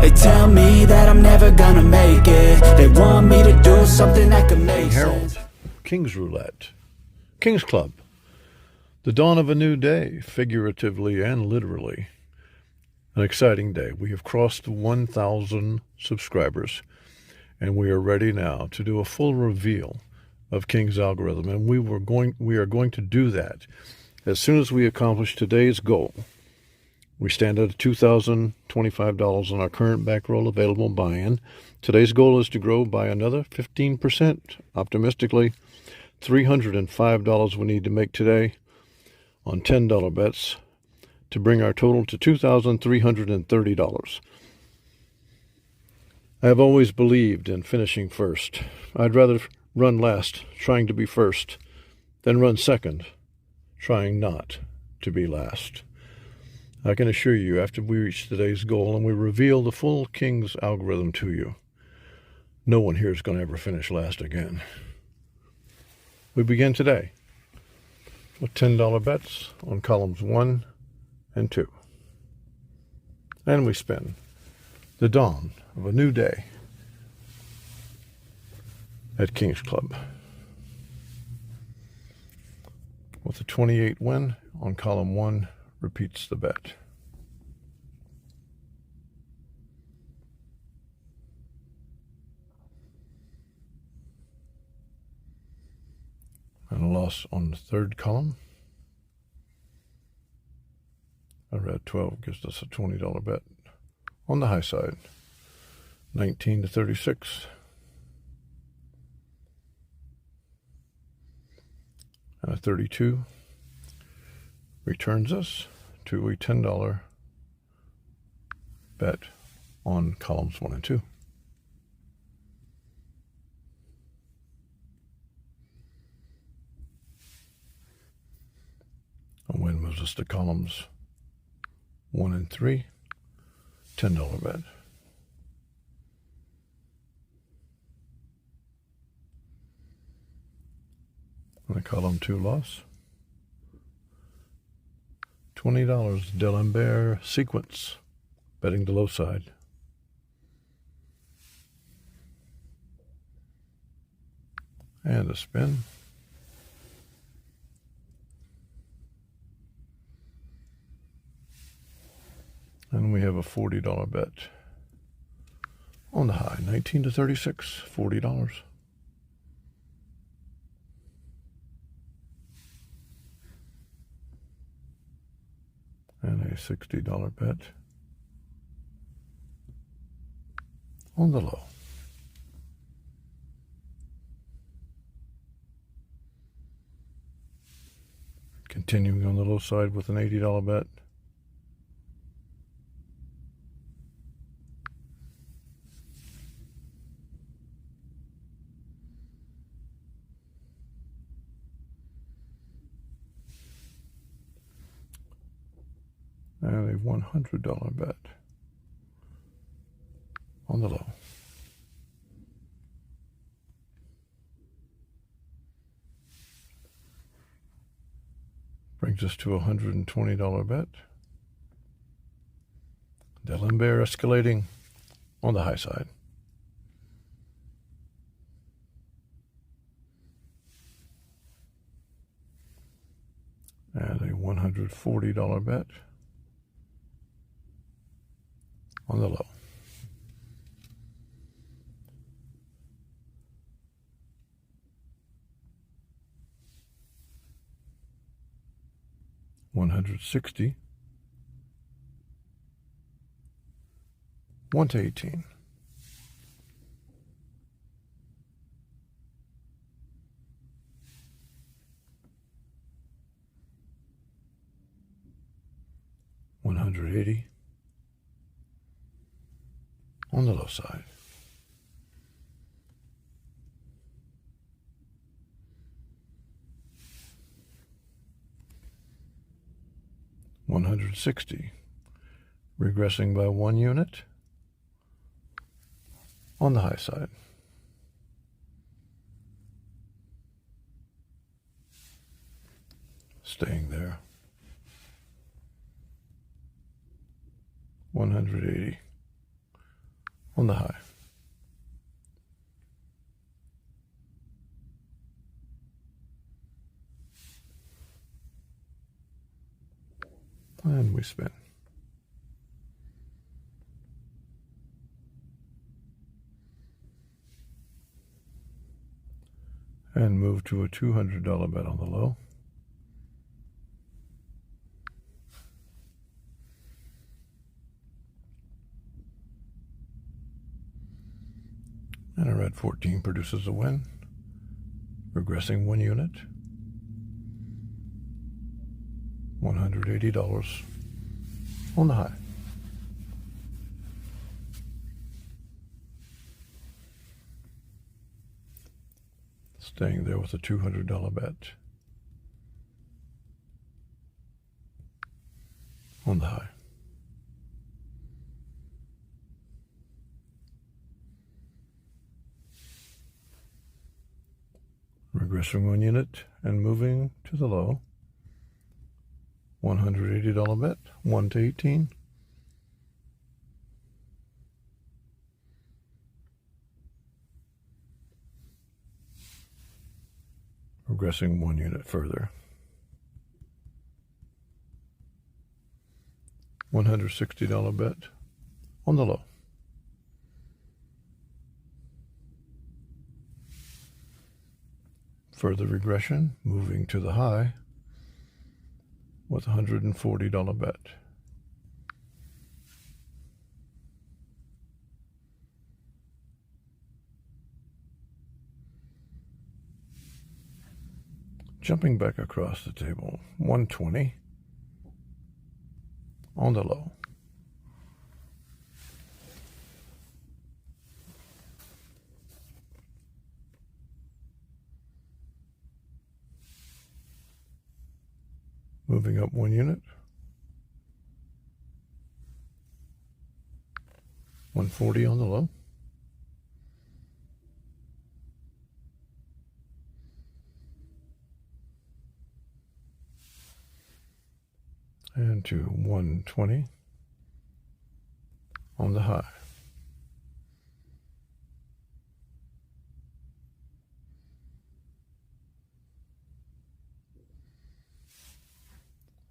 They tell me that I'm never gonna make it. They want me to do something that could make sense. King's Roulette, King's Club, the dawn of a new day, figuratively and literally. An exciting day. We have crossed 1,000 subscribers, and we are ready now to do a full reveal of King's algorithm. And we are going to do that as soon as we accomplish today's goal. We stand at $2,025 on our current bankroll available buy-in. Today's goal is to grow by another 15%. Optimistically, $305 we need to make today on $10 bets to bring our total to $2,330. I have always believed in finishing first. I'd rather run last, trying to be first, than run second, trying not to be last. I can assure you, after we reach today's goal and we reveal the full King's algorithm to you, no one here is going to ever finish last again. We begin today with $10 bets on columns 1 and 2. And we spin the dawn of a new day at King's Club. With a 28 win on column 1, repeats the bet. And a loss on the third column. A red 12 gives us a $20 bet on the high side. 19 to 36. And a 32 returns us to a $10 bet on columns 1 and 2. A win moves us to columns 1 and 3, $10 bet. And a column 2 loss. $20 D'Alembert sequence, betting the low side. And a spin. And we have a $40 bet on the high, 19 to 36, $40. And a $60 bet on the low. Continuing on the low side with an $80 bet. And a $100 bet on the low. Brings us to a $120 bet. D'Alembert escalating on the high side. And a $140 bet on the low. $160. 1 to 18. $180 on the low side. $160, regressing by 1 unit on the high side. Staying there. 180 on the high. And we spin. And move to a $200 bet on the low. And a red 14 produces a win, regressing 1 unit, $180 on the high. Staying there with a $200 bet on the high. Regressing 1 unit and moving to the low. $180 bet, 1 to 18. Regressing 1 unit further. $160 bet on the low. Further regression, moving to the high with $140 bet. Jumping back across the table, 120 on the low. Moving up 1 unit. 140 on the low. And to 120 on the high.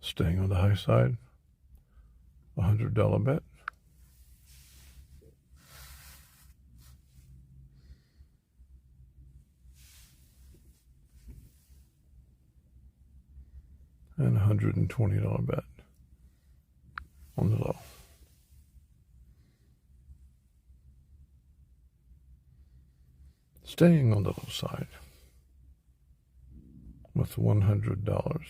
Staying on the high side, $100 bet. And $120 bet on the low. Staying on the low side with $100.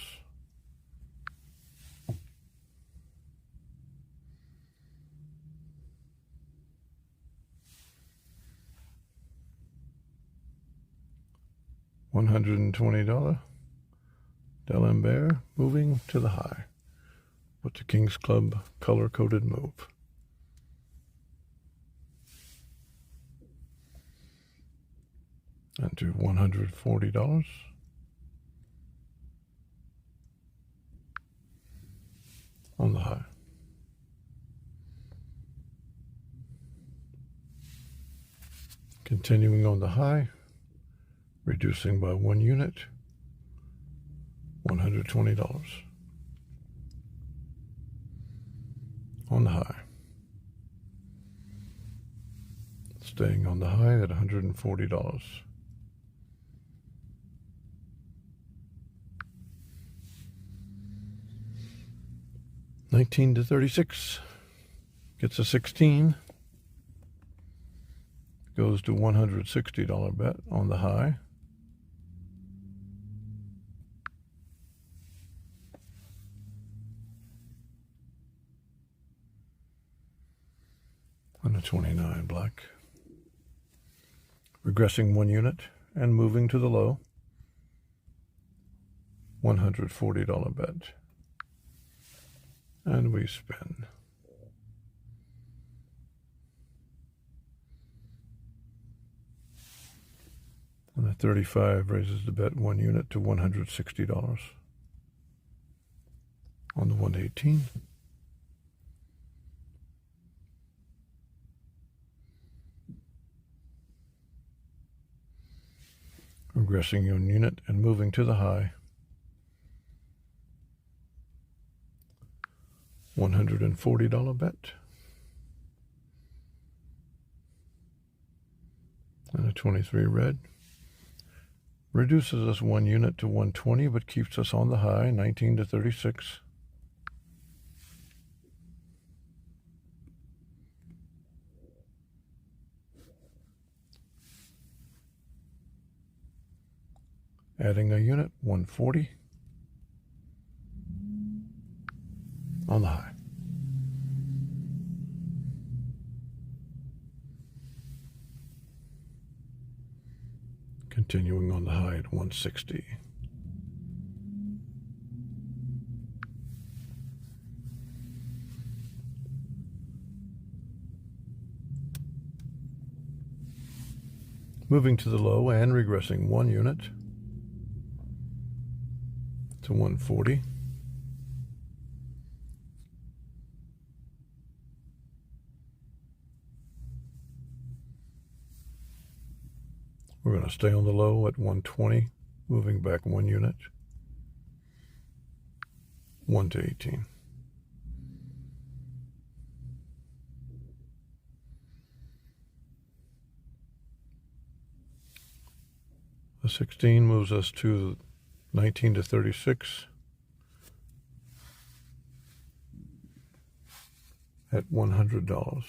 $120 D'Alembert moving to the high with the King's Club color-coded move. And to $140 on the high. Continuing on the high, reducing by 1 unit, $120 on the high. Staying on the high at $140. $19 to 36 gets a 16. Goes to $160 bet on the high. And a 29 black. Regressing 1 unit and moving to the low. $140 bet. And we spin. And the 35 raises the bet 1 unit to $160 on the 118. Regressing your unit and moving to the high. $140 bet. And a 23 red. Reduces us 1 unit to 120, but keeps us on the high, 19 to 36. Adding a unit, 140. On the high. Continuing on the high at 160. Moving to the low and regressing 1 unit to 140. We're going to stay on the low at 120, moving back 1 unit, 1 to 18. The 16 moves us to 19 to 36 at $100.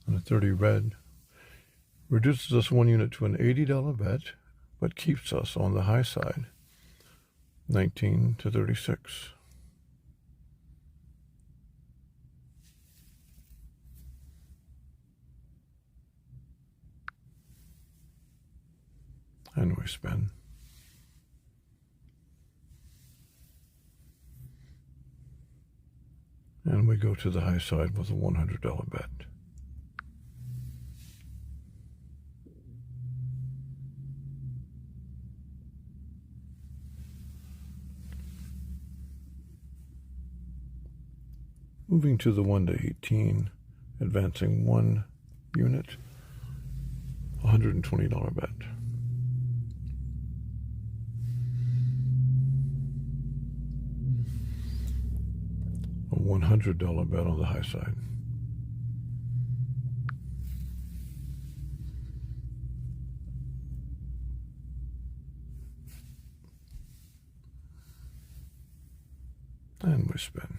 And a 30 red reduces us 1 unit to an $80 bet, but keeps us on the high side, 19 to 36. And we spin. And we go to the high side with a $100 bet. Moving to the 1 to 18, advancing 1 unit, $120 bet. A $100 bet on the high side. And we spin.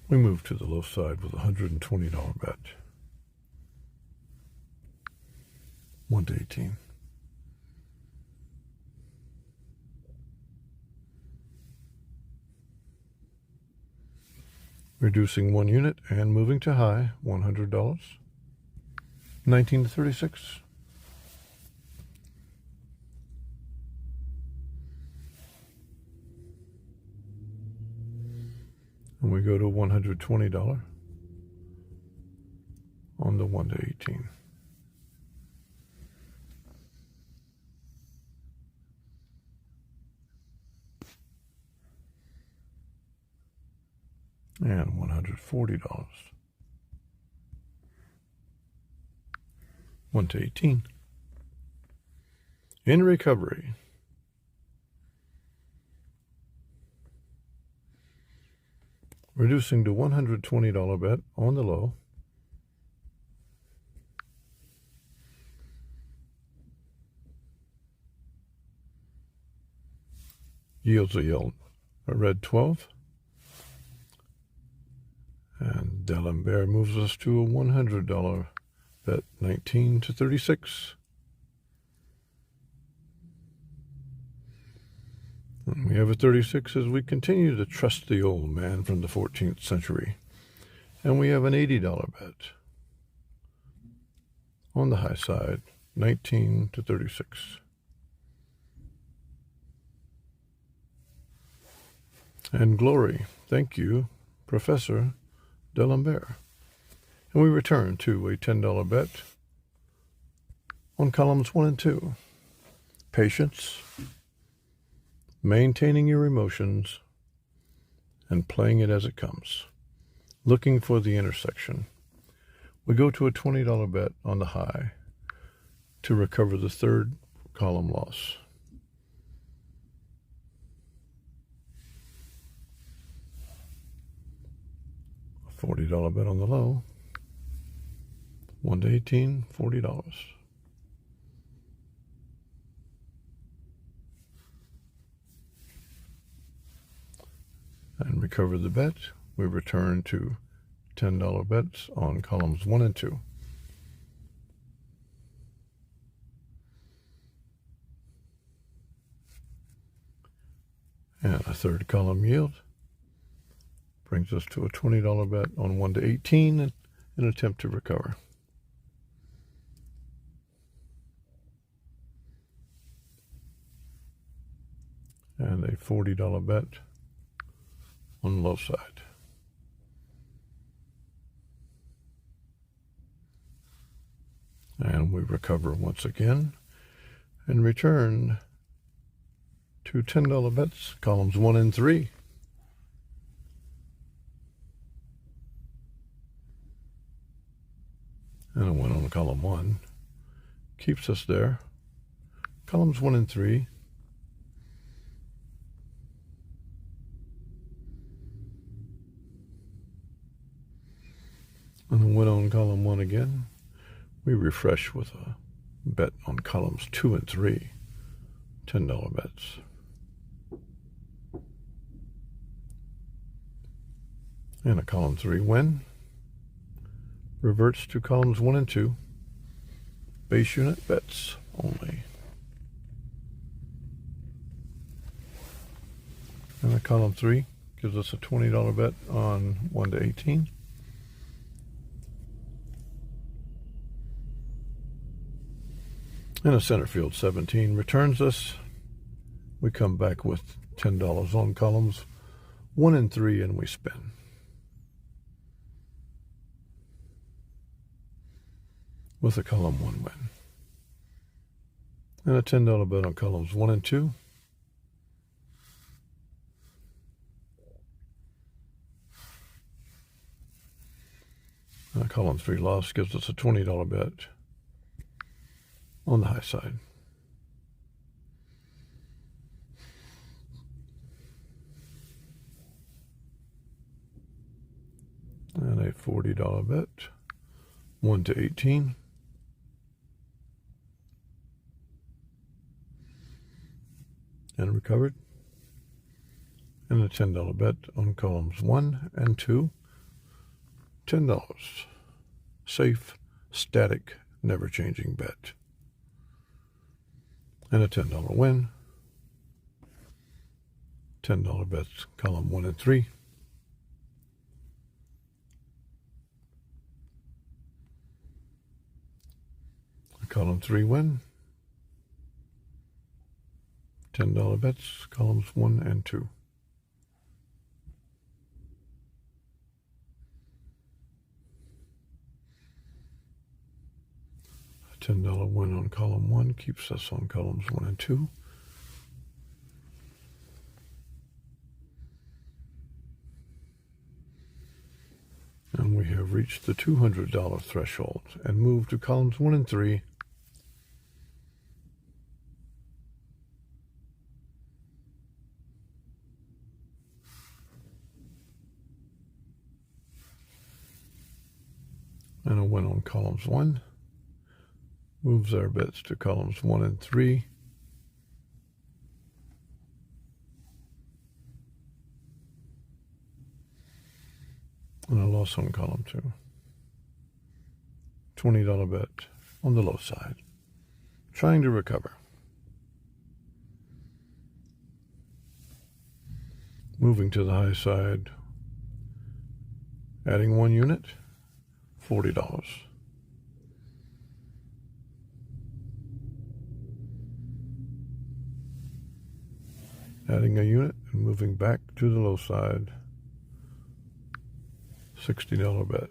We move to the low side with a $120 bet. 1 to 18. Reducing 1 unit and moving to high, $100. 19 to 36. And we go to $120 on the 1 to 18. And $140. 1 to 18. In recovery. Reducing to $120 bet on the low. Yields a red 12. And D'Alembert moves us to a $100 bet, 19 to 36. And we have a 36 as we continue to trust the old man from the 14th century. And we have an $80 bet on the high side, 19 to 36. And glory, thank you, Professor D'Alembert. And we return to a $10 bet on columns 1 and 2. patience, maintaining your emotions, and playing it as it comes. Looking for the intersection. We go to a $20 bet on the high to recover the third column loss. A $40 bet on the low. 1 to 18, $40. And recover the bet. We return to $10 bets on columns 1 and 2. And a third column yield brings us to a $20 bet on 1 to 18 in an attempt to recover. And a $40 bet on the low side. And we recover once again and return to $10 bets, columns 1 and 3. And a win on column 1 keeps us there. Columns 1 and 3. And a win on column 1 again. We refresh with a bet on columns 2 and 3. $10 bets. And a column 3 win. Reverts to columns 1 and 2. Base unit bets only. And a column 3 gives us a $20 bet on 1 to 18. And a center field 17 returns us. We come back with $10 on columns 1 and 3 and we spin. With a column 1 win. And a $10 bet on columns 1 and 2. And a column 3 loss gives us a $20 bet on the high side. And a $40 bet, 1 to 18. And recovered. And a $10 bet on columns 1 and 2. $10. Safe, static, never changing bet. And a $10 win. $10 bets, column 1 and 3. A column 3 win. $10 bets, columns 1 and 2. A $10 win on column 1 keeps us on columns 1 and 2. And we have reached the $200 threshold and moved to columns 1 and 3. And a win on columns 1. Moves our bets to columns 1 and 3. And a loss on column 2. $20 bet on the low side. Trying to recover. Moving to the high side. Adding 1 unit. $40. Adding a unit and moving back to the low side. $60 bet.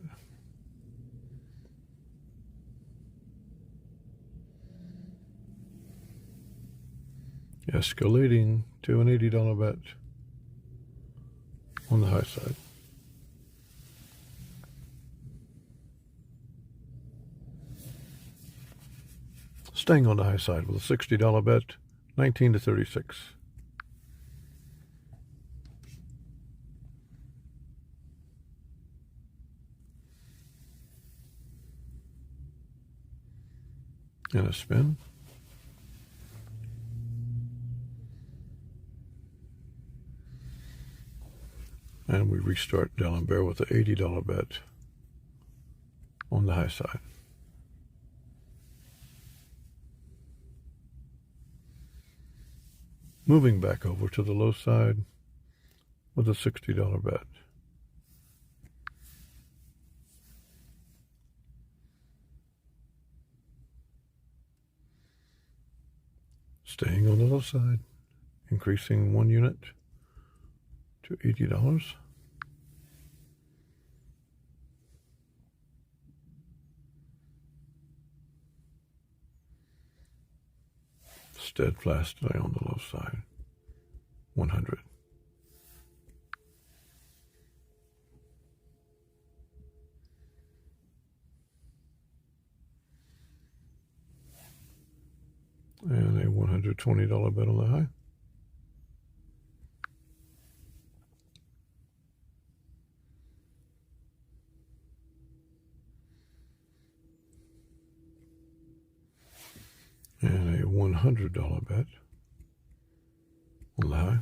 escalating to an $80 bet on the high side. Staying on the high side with a $60 bet, 19 to 36. And a spin. And we restart D'Alembert with an $80 bet on the high side. Moving back over to the low side with a $60 bet. Staying on the low side, increasing 1 unit to $80. Steadfastly on the low side, 100. And a $120 bet on the high. And a $100 bet on the high.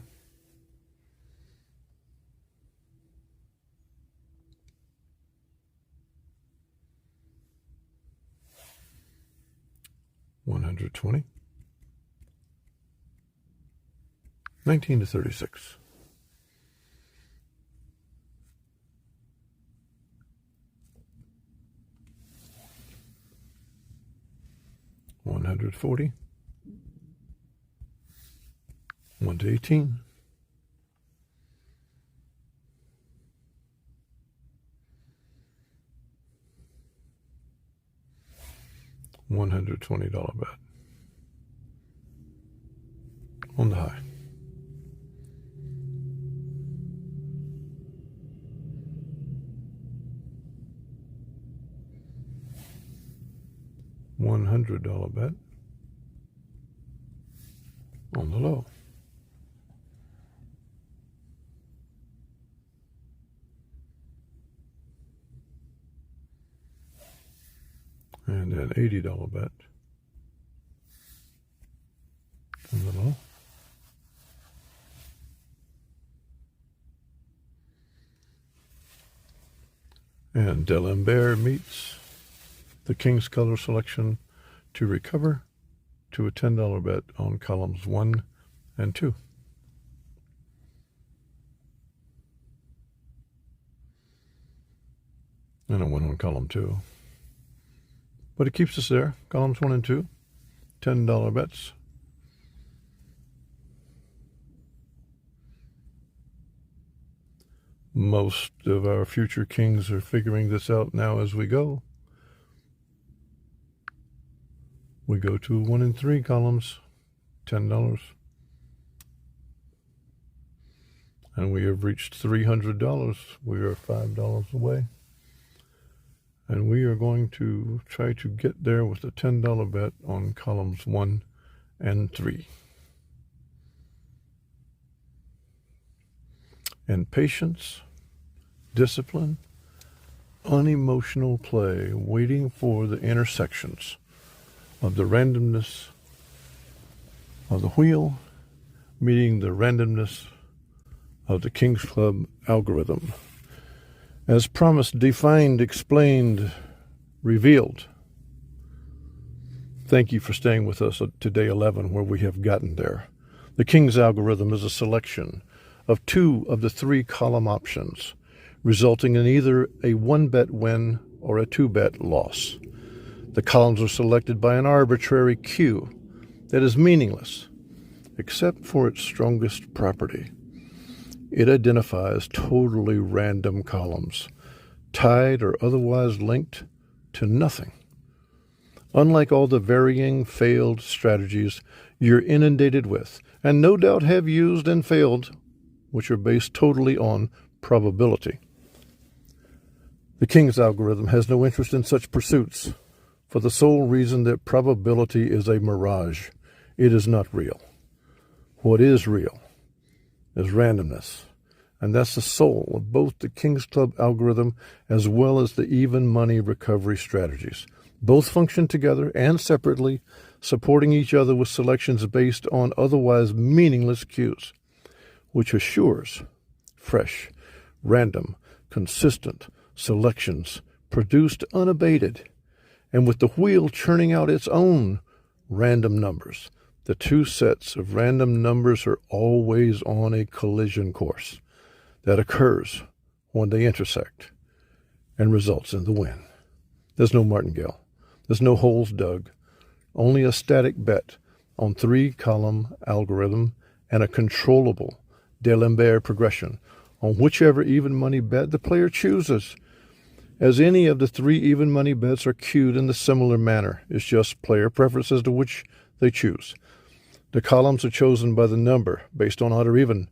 $120. 19 to 36. $140. 1 to 18. $120 bet on the high. $100 bet on the low. And an $80 bet on the low. And D'Alembert meets the King's Color selection to recover to a $10 bet on columns 1 and 2. And a 1 on column 2. But it keeps us there, columns 1 and 2, $10 bets. Most of our future kings are figuring this out now as we go. We go to 1 and 3 columns, $10. And we have reached $300. We are $5 away. And we are going to try to get there with a $10 bet on columns 1 and 3. And patience, discipline, unemotional play, waiting for the intersections of the randomness of the wheel meeting the randomness of the King's Club algorithm. As promised, defined, explained, revealed. Thank you for staying with us to day 11, where we have gotten there. The King's algorithm is a selection of 2 of the 3 column options, resulting in either a 1-bet win or a 2-bet loss. The columns are selected by an arbitrary queue that is meaningless, except for its strongest property. It identifies totally random columns, tied or otherwise linked to nothing. Unlike all the varying failed strategies you're inundated with and no doubt have used and failed, which are based totally on probability. The King's algorithm has no interest in such pursuits, for the sole reason that probability is a mirage. It is not real. What is real is randomness, and that's the soul of both the King's Club algorithm as well as the even money recovery strategies. Both function together and separately, supporting each other with selections based on otherwise meaningless cues, which assures fresh, random, consistent selections produced unabated, and with the wheel churning out its own random numbers. The two sets of random numbers are always on a collision course that occurs when they intersect and results in the win. There's no martingale. There's no holes dug. Only a static bet on 3-column algorithm and a controllable D'Alembert progression on whichever even money bet the player chooses, as any of the 3 even money bets are cued in a similar manner. It's just player preference as to which they choose. The columns are chosen by the number based on odd or even.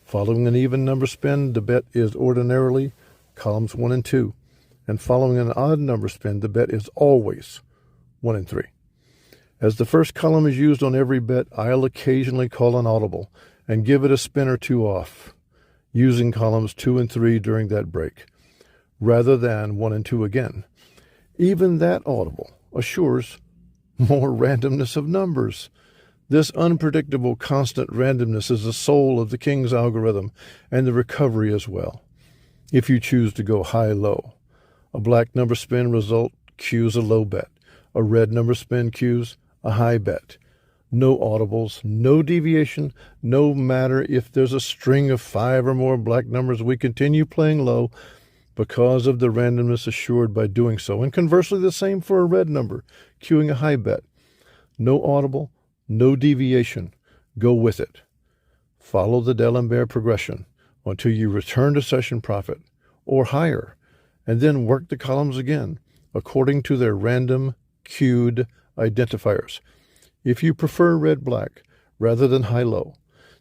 Following an even number spin, the bet is ordinarily columns 1 and 2. And following an odd number spin, the bet is always 1 and 3. As the first column is used on every bet, I'll occasionally call an audible and give it a spin or two off, using columns 2 and 3 during that break, rather than 1 and 2 again. Even that audible assures more randomness of numbers. This unpredictable, constant randomness is the soul of the King's algorithm and the recovery as well. If you choose to go high-low, a black number spin result cues a low bet. A red number spin cues a high bet. No audibles, no deviation, no matter if there's a string of 5 or more black numbers, we continue playing low because of the randomness assured by doing so. And conversely, the same for a red number, cueing a high bet. No audible, no deviation. Go with it. Follow the D'Alembert progression until you return to session profit or higher, and then work the columns again according to their random cued identifiers. If you prefer red-black rather than high-low,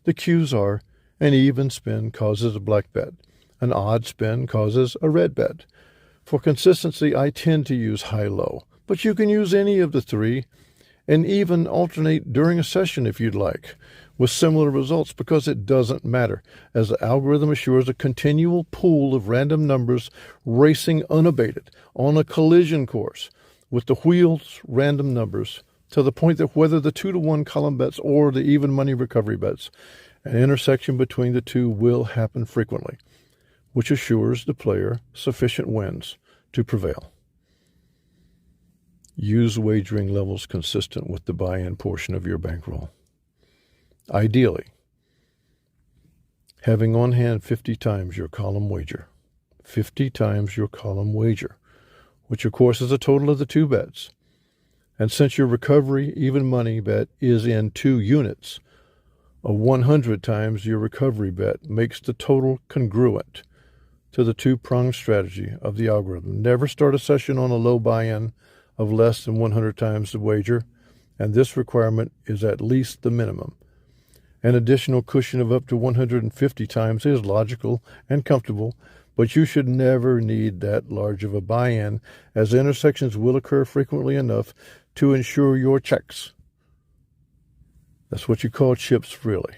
the cues are an even spin causes a black bet, an odd spin causes a red bet. For consistency, I tend to use high-low, but you can use any of the 3 and even alternate during a session if you'd like, with similar results, because it doesn't matter, as the algorithm assures a continual pool of random numbers racing unabated on a collision course with the wheel's random numbers, to the point that whether the 2-to-1 column bets or the even money recovery bets, an intersection between the two will happen frequently, which assures the player sufficient wins to prevail. Use wagering levels consistent with the buy-in portion of your bankroll. Ideally, having on hand 50 times your column wager. 50 times your column wager, which of course is a total of the 2 bets. And since your recovery even money bet is in 2 units, a 100 times your recovery bet makes the total congruent to the 2-pronged strategy of the algorithm. Never start a session on a low buy-in of less than 100 times the wager, and this requirement is at least the minimum. An additional cushion of up to 150 times is logical and comfortable, but you should never need that large of a buy-in, as intersections will occur frequently enough to ensure your checks. That's what you call chips, really.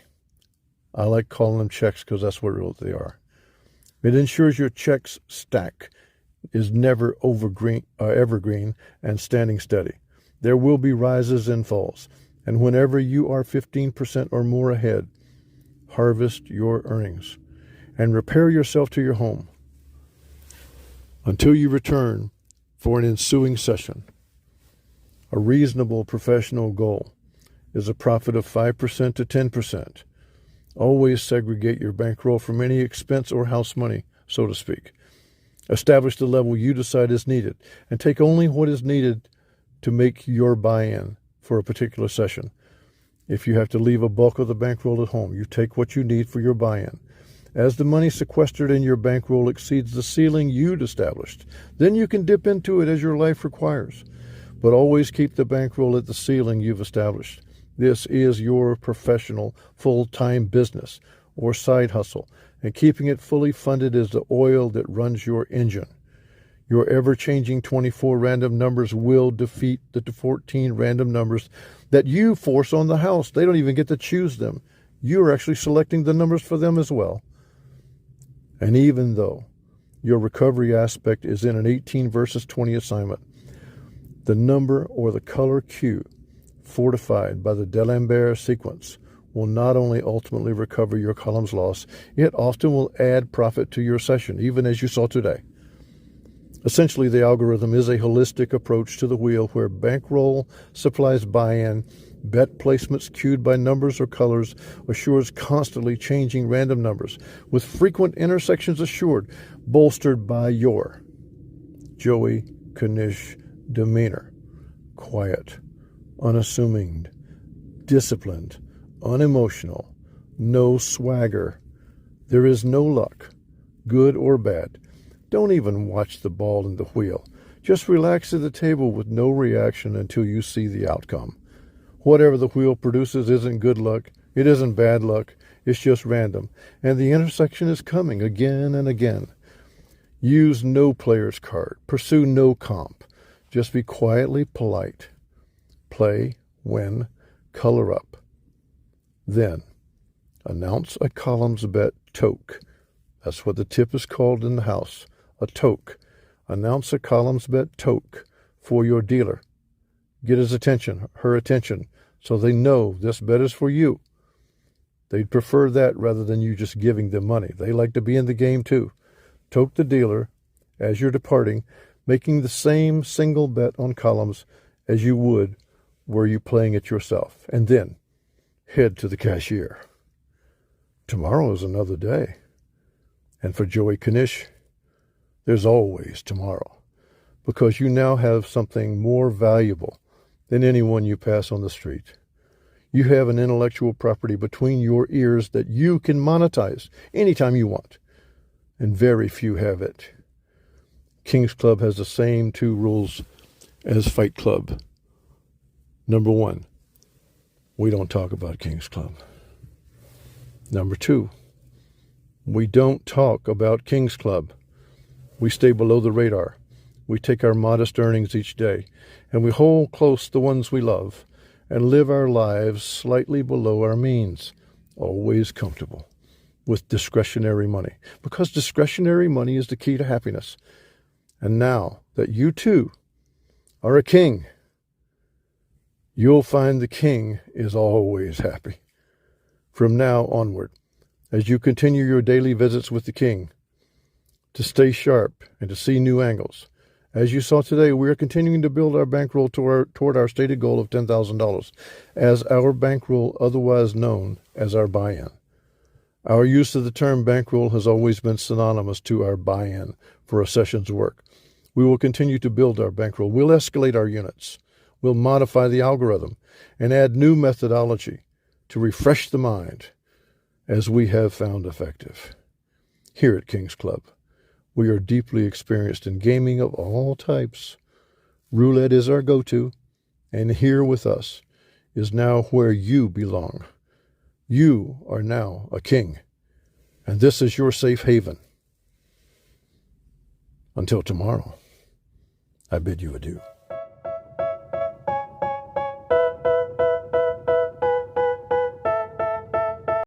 I like calling them checks because that's what they are. It ensures your checks stack is never evergreen and standing steady. There will be rises and falls, and whenever you are 15% or more ahead, harvest your earnings and repair yourself to your home until you return for an ensuing session. A reasonable professional goal is a profit of 5% to 10%. Always segregate your bankroll from any expense or house money, so to speak. Establish the level you decide is needed, and take only what is needed to make your buy-in for a particular session. If you have to leave a bulk of the bankroll at home, you take what you need for your buy-in. As the money sequestered in your bankroll exceeds the ceiling you'd established, then you can dip into it as your life requires. But always keep the bankroll at the ceiling you've established. This is your professional, full-time business or side hustle, and keeping it fully funded is the oil that runs your engine. Your ever-changing 24 random numbers will defeat the 14 random numbers that you force on the house. They don't even get to choose them. You're actually selecting the numbers for them as well. And even though your recovery aspect is in an 18 versus 20 assignment, the number or the color cue fortified by the D'Alembert sequence will not only ultimately recover your column's loss, it often will add profit to your session, even as you saw today. Essentially, the algorithm is a holistic approach to the wheel where Bankroll supplies buy-in, bet placements cued by numbers or colors, assures constantly changing random numbers, with frequent intersections assured, bolstered by your Joey Knish demeanor. Quiet, unassuming, disciplined, unemotional, no swagger. There is no luck, good or bad. Don't even watch the ball in the wheel. Just relax at the table with no reaction until you see the outcome. Whatever the wheel produces isn't good luck. It isn't bad luck. It's just random. And the intersection is coming again and again. Use no player's card. Pursue no comp. Just be quietly polite. Play, win, color up. Then, announce a columns bet toke. That's what the tip is called in the house. A toke. Announce a columns bet toke for your dealer. Get his attention, her attention, so they know this bet is for you. They'd prefer that rather than you just giving them money. They like to be in the game too. Toke the dealer as you're departing, making the same single bet on columns as you would were you playing it yourself. And then head to the cashier. Tomorrow is another day. And for Joey Knish, there's always tomorrow, because you now have something more valuable than anyone you pass on the street. You have an intellectual property between your ears that you can monetize anytime you want, and very few have it. King's Club has the same two rules as Fight Club. Number one, we don't talk about King's Club. Number two, we don't talk about King's Club. We stay below the radar. We take our modest earnings each day, and we hold close the ones we love, and live our lives slightly below our means, always comfortable, with discretionary money, because discretionary money is the key to happiness. And now that you too are a king, you'll find the king is always happy. From now onward, as you continue your daily visits with the king, to stay sharp and to see new angles. As you saw today, we are continuing to build our bankroll toward our stated goal of $10,000, as our bankroll, otherwise known as our buy-in. Our use of the term bankroll has always been synonymous to our buy-in for a session's work. We will continue to build our bankroll. We'll escalate our units. We'll modify the algorithm and add new methodology to refresh the mind, as we have found effective. Here at King's Club, we are deeply experienced in gaming of all types. Roulette is our go-to, and here with us is now where you belong. You are now a king, and this is your safe haven. Until tomorrow, I bid you adieu.